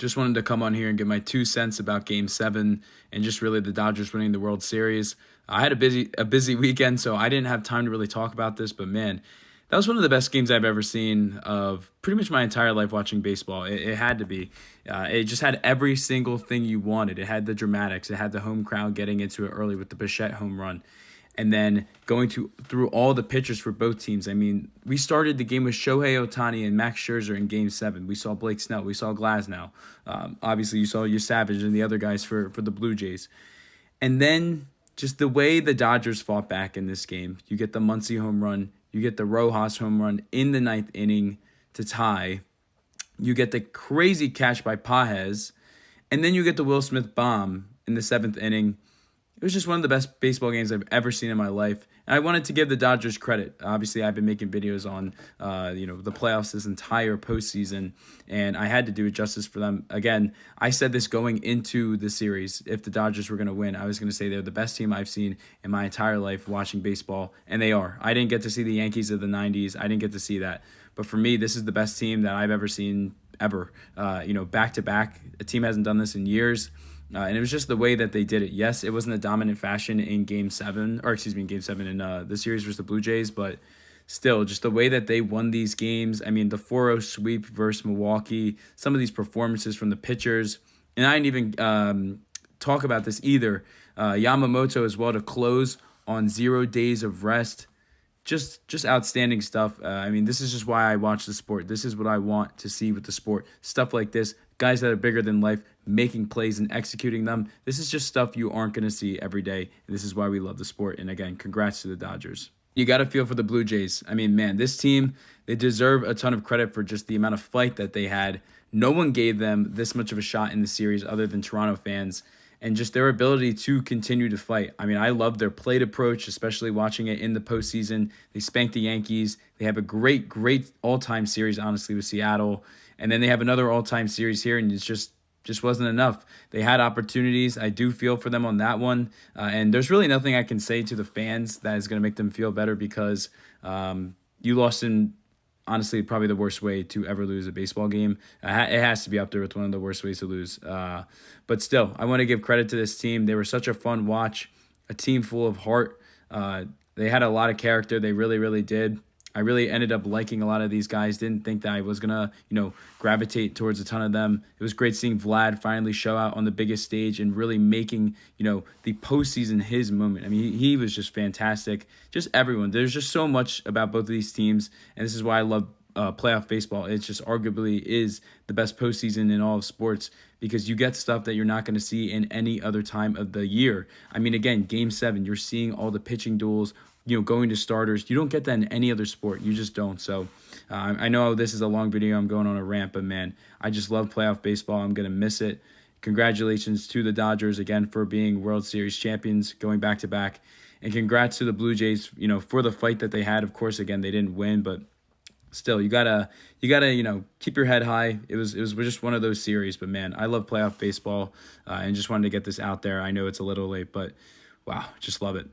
Just wanted to come on here and give my 2 cents about Game 7 and just really the Dodgers winning the World Series. I had a busy weekend, so I didn't have time to really talk about this, but man, that was one of the best games I've ever seen of pretty much my entire life watching baseball. It had to be. It just had every single thing you wanted. It had the dramatics. It had the home crowd getting into it early with the Bichette home run, and then going through all the pitchers for both teams. I mean, we started the game with Shohei Ohtani and Max Scherzer in Game 7. We saw Blake Snell. We saw Glasnow. Obviously, you saw your Savage and the other guys for the Blue Jays. And then just the way the Dodgers fought back in this game. You get the Muncy home run. You get the Rojas home run in the ninth inning to tie. You get the crazy catch by Pages. And then you get the Will Smith bomb in the seventh inning. It was just one of the best baseball games I've ever seen in my life. And I wanted to give the Dodgers credit. Obviously, I've been making videos on the playoffs this entire postseason, and I had to do it justice for them. Again, I said this going into the series. If the Dodgers were going to win, I was going to say they're the best team I've seen in my entire life watching baseball, and they are. I didn't get to see the Yankees of the 90s. I didn't get to see that. But for me, this is the best team that I've ever seen ever. Back to back. A team hasn't done this in years. And it was just the way that they did it. Yes, it wasn't a dominant fashion in Game 7, in Game 7 in the series versus the Blue Jays, but still, just the way that they won these games. I mean, the 4-0 sweep versus Milwaukee, some of these performances from the pitchers, and I didn't even talk about this either. Yamamoto as well to close on 0 days of rest. Just outstanding stuff. This is just why I watch the sport. This is what I want to see with the sport. Stuff like this, guys that are bigger than life, making plays and executing them. This is just stuff you aren't going to see every day. And this is why we love the sport. And again, congrats to the Dodgers. You got to feel for the Blue Jays. I mean, man, this team, they deserve a ton of credit for just the amount of fight that they had. No one gave them this much of a shot in the series other than Toronto fans. And just their ability to continue to fight. I mean, I love their plate approach, especially watching it in the postseason. They spanked the Yankees. They have a great all-time series, honestly, with Seattle. And then they have another all-time series here, and it's just wasn't enough. They had opportunities. I do feel for them on that one. And there's really nothing I can say to the fans that is going to make them feel better because you lost in, honestly, probably the worst way to ever lose a baseball game. It has to be up there with one of the worst ways to lose. But still, I want to give credit to this team. They were such a fun watch, a team full of heart. They had a lot of character. They really, really did. I really ended up liking a lot of these guys. Didn't think that I was going to, gravitate towards a ton of them. It was great seeing Vlad finally show out on the biggest stage and really making, the postseason his moment. I mean, he was just fantastic. Just everyone. There's just so much about both of these teams, and this is why I love playoff baseball. It just arguably is the best postseason in all of sports because you get stuff that you're not going to see in any other time of the year. I mean, again, Game 7, you're seeing all the pitching duels, going to starters. You don't get that in any other sport. You just don't. So I know this is a long video. I'm going on a rant, but man, I just love playoff baseball. I'm going to miss it. Congratulations to the Dodgers again for being World Series champions, going back to back. And congrats to the Blue Jays, for the fight that they had. Of course, again, they didn't win, but still, you gotta keep your head high. It was just one of those series, but man, I love playoff baseball and just wanted to get this out there. I know it's a little late, but wow, just love it.